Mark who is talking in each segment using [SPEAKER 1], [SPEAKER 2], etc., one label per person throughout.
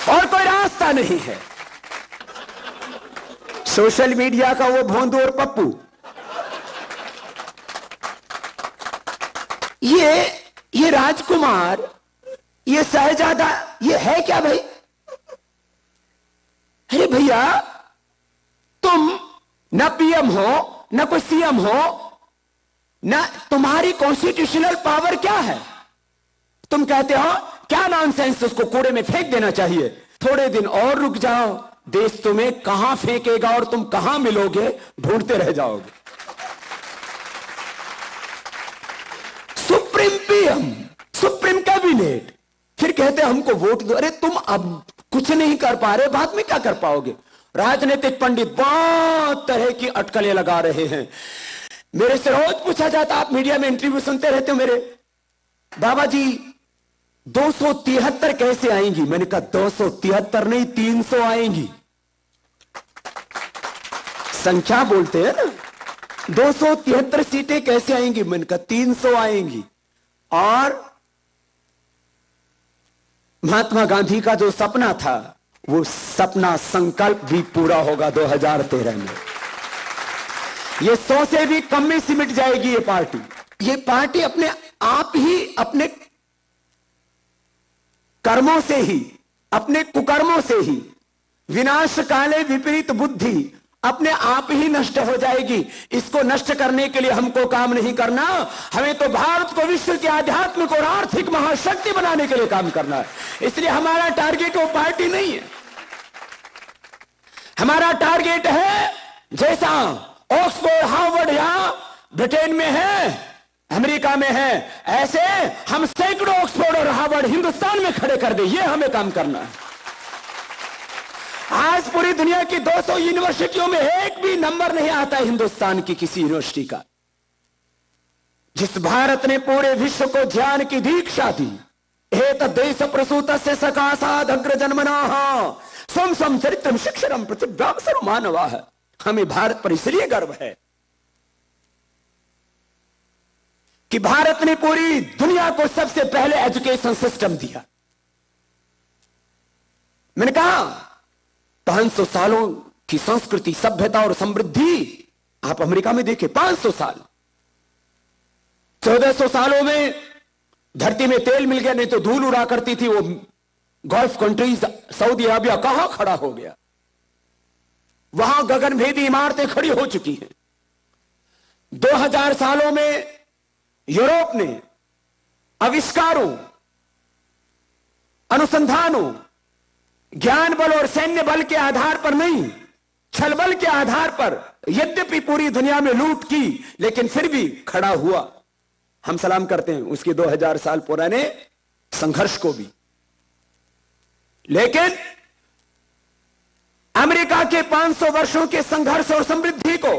[SPEAKER 1] और कोई रास्ता नहीं है। सोशल मीडिया का वो भोंदू और पप्पू, ये राजकुमार, ये शहजादा, ये है क्या भाई? अरे भैया, तुम न पीएम हो, न कोई सीएम हो, न तुम्हारी कॉन्स्टिट्यूशनल पावर क्या है? तुम कहते हो क्या नॉनसेंस, उसको कूड़े में फेंक देना चाहिए। थोड़े दिन और रुक जाओ, देश तुम्हें कहां फेंकेगा और तुम कहां मिलोगे, ढूंढते रह जाओगे। सुप्रीम पीएम, सुप्रीम कैबिनेट, फिर कहते हमको वोट दो। अरे तुम अब कुछ नहीं कर पा रहे, बाद में क्या कर पाओगे? राजनीतिक पंडित बहुत तरह की अटकलें लगा रहे हैं। मेरे से रोज पूछा जाता, आप मीडिया में इंटरव्यू सुनते रहते हो मेरे, बाबा जी 273 कैसे आएंगी? मैंने कहा 273 नहीं, 300 आएंगी। संख्या बोलते हैं ना, 273 सीटें कैसे आएंगी? मैंने कहा 300 आएंगी। और महात्मा गांधी का जो सपना था, वो सपना संकल्प भी पूरा होगा 2013 में। ये 100 से भी कम में सिमट जाएगी ये पार्टी अपने आप ही, अपने कर्मों से ही, अपने कुकर्मों से ही, विनाश काले विपरीत बुद्धि, अपने आप ही नष्ट हो जाएगी। इसको नष्ट करने के लिए हमको काम नहीं करना, हमें तो भारत को विश्व की आध्यात्मिक और आर्थिक महाशक्ति बनाने के लिए काम करना है। इसलिए हमारा टारगेट वो पार्टी नहीं है। हमारा टारगेट है, जैसा ऑक्सफोर्ड, हार्वर्ड यहां ब्रिटेन में है, अमेरिका में है, ऐसे हम सैकड़ों ऑक्सफोर्ड और हार्वर्ड हिंदुस्तान में खड़े कर दे। ये हमें काम करना है। आज पूरी दुनिया की 200 यूनिवर्सिटियों में एक भी नंबर नहीं आता है हिंदुस्तान की किसी यूनिवर्सिटी का। जिस भारत ने पूरे विश्व को ज्ञान की दीक्षा दी, एतद् देश प्रसूत से सकाशाद अग्र जन्मनाः स्वम स्वम चरित्रम शिक्षरम प्रतिव्यासर मानवा है। हमें भारत पर इसलिए गर्व है कि भारत ने पूरी दुनिया को सबसे पहले एजुकेशन सिस्टम दिया। मैंने कहा 500 सालों की संस्कृति, सभ्यता और समृद्धि आप अमेरिका में देखें, 500 साल, 1400 सालों में धरती में तेल मिल गया, नहीं तो धूल उड़ा करती थी वो गल्फ कंट्रीज, सऊदी अरबिया कहां खड़ा हो गया। वहां गगनभेदी इमारतें खड़ी हो चुकी हैं। 2000 सालों में यूरोप ने आविष्कारों, अनुसंधानों, ज्ञान बल और सैन्य बल के आधार पर नहीं, छल बल के आधार पर यद्यपि पूरी दुनिया में लूट की, लेकिन फिर भी खड़ा हुआ। हम सलाम करते हैं उसके 2000 साल पुराने संघर्ष को भी। लेकिन अमेरिका के 500 वर्षों के संघर्ष और समृद्धि को,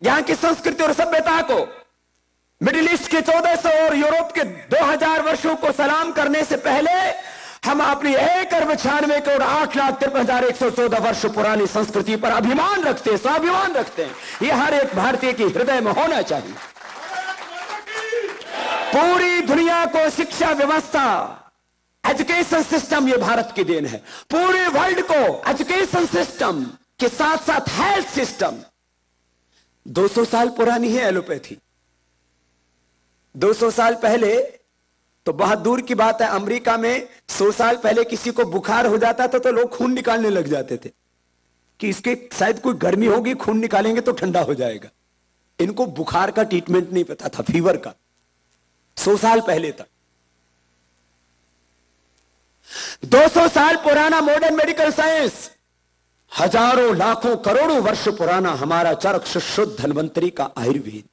[SPEAKER 1] यहां की संस्कृति और सभ्यता को, मिडिल ईस्ट के 1400 और यूरोप के 2000 वर्षों को सलाम करने से पहले हम अपनी 1,96 करोड़ 8,53,114 वर्ष पुरानी संस्कृति पर अभिमान रखते हैं, स्वाभिमान रखते हैं। यह हर एक भारतीय के हृदय में होना चाहिए। पूरी दुनिया को शिक्षा व्यवस्था, एजुकेशन सिस्टम ये भारत की देन है। पूरे वर्ल्ड को एजुकेशन सिस्टम के साथ साथ हेल्थ सिस्टम, 200 साल पुरानी है एलोपैथी। 200 साल पहले तो बहुत दूर की बात है, अमेरिका में 100 साल पहले किसी को बुखार हो जाता था तो लोग खून निकालने लग जाते थे कि इसके शायद कोई गर्मी होगी, खून निकालेंगे तो ठंडा हो जाएगा। इनको बुखार का ट्रीटमेंट नहीं पता था, फीवर का, 100 साल पहले तक। 200 साल पुराना मॉडर्न मेडिकल साइंस, हजारों लाखों करोड़ों वर्ष पुराना हमारा चरक शुद्ध धन्वंतरी का आयुर्वेद,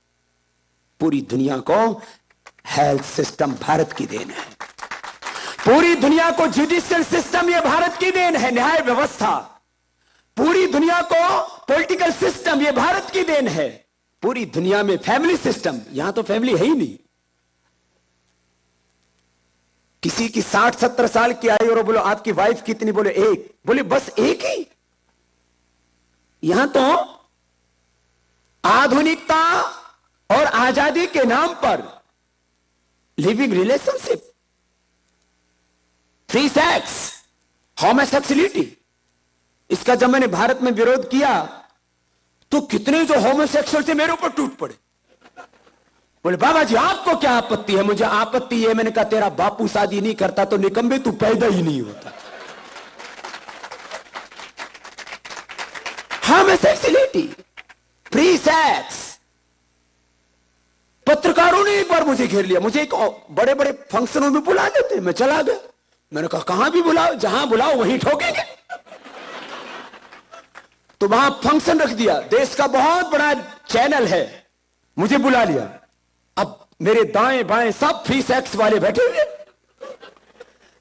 [SPEAKER 1] पूरी दुनिया को हेल्थ सिस्टम भारत की देन है। पूरी दुनिया को जुडिशियल सिस्टम ये भारत की देन है, न्याय व्यवस्था। पूरी दुनिया को पॉलिटिकल सिस्टम ये भारत की देन है। पूरी दुनिया में फैमिली सिस्टम, यहां तो फैमिली है ही नहीं। किसी की 60-70 साल की आयु और बोलो आपकी वाइफ कितनी, बोले एक, बोले बस एक ही। यहां तो आधुनिकता और आजादी के नाम पर living relationship, free sex, homosexuality, इसका जब मैंने भारत में विरोध किया तो कितने जो होमोसेक्सुअल थे मेरे ऊपर टूट पड़े। बोले बाबा जी आपको क्या आपत्ति है? मुझे आपत्ति है। मैंने कहा तेरा बापू शादी नहीं करता तो निकम्बे तू पैदा ही नहीं होता। Homosexuality, free sex. पत्रकारों ने एक बार मुझे घेर लिया, मुझे एक बड़े बड़े फंक्शनों में बुला देते, मैं चला गया। मैंने कहा कहां भी बुलाओ, जहां बुलाओ वहीं ठोकेंगे। तो वहां फंक्शन रख दिया, देश का बहुत बड़ा चैनल है, मुझे बुला लिया। अब मेरे दाएं बाएं सब फ्री सेक्स वाले बैठे हुए,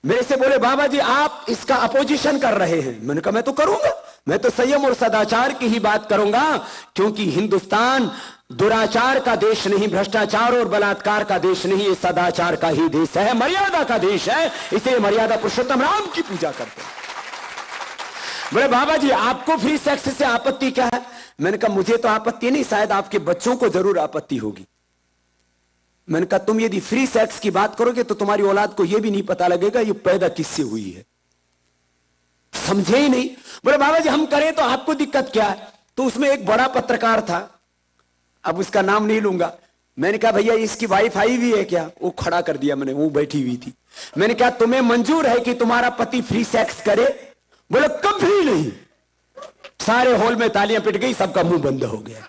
[SPEAKER 1] मेरे से बोले बाबा जी आप इसका अपोजिशन कर रहे हैं। मैंने कहा मैं तो करूंगा, मैं तो संयम और सदाचार की ही बात करूंगा, क्योंकि हिंदुस्तान दुराचार का देश नहीं, भ्रष्टाचार और बलात्कार का देश नहीं, ये सदाचार का ही देश है, मर्यादा का देश है। इसे मर्यादा पुरुषोत्तम राम की पूजा करते हैं। बोले बाबा जी आपको फ्री सेक्स से आपत्ति क्या है? मैंने कहा मुझे तो आपत्ति नहीं, शायद आपके बच्चों को जरूर आपत्ति होगी। मैंने कहा तुम यदि फ्री सेक्स की बात करोगे तो तुम्हारी औलाद को यह भी नहीं पता लगेगा ये पैदा किससे हुई है। समझे ही नहीं। बोले बाबा जी हम करें तो आपको दिक्कत क्या है? तो उसमें एक बड़ा पत्रकार था, अब उसका नाम नहीं लूंगा। मैंने कहा भैया इसकी वाइफ आई हुई है क्या? वो खड़ा कर दिया, मैंने वो बैठी हुई थी। मैंने कहा तुम्हें मंजूर है कि तुम्हारा पति फ्री सेक्स करे? बोले कभी नहीं। सारे हॉल में तालियां पिट गई, सबका मुंह बंद हो गया।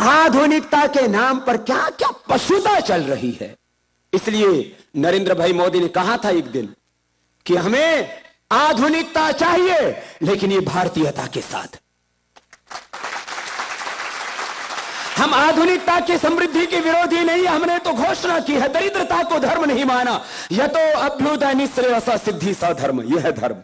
[SPEAKER 1] आधुनिकता के नाम पर क्या क्या पशुता चल रही है। इसलिए नरेंद्र भाई मोदी ने कहा था एक दिन कि हमें आधुनिकता चाहिए लेकिन ये भारतीयता के साथ। हम आधुनिकता की समृद्धि के विरोधी नहीं, हमने तो घोषणा की है दरिद्रता को धर्म नहीं माना। यह तो अभ्युदय निश्रेयस सिद्धि स धर्म, यह है धर्म।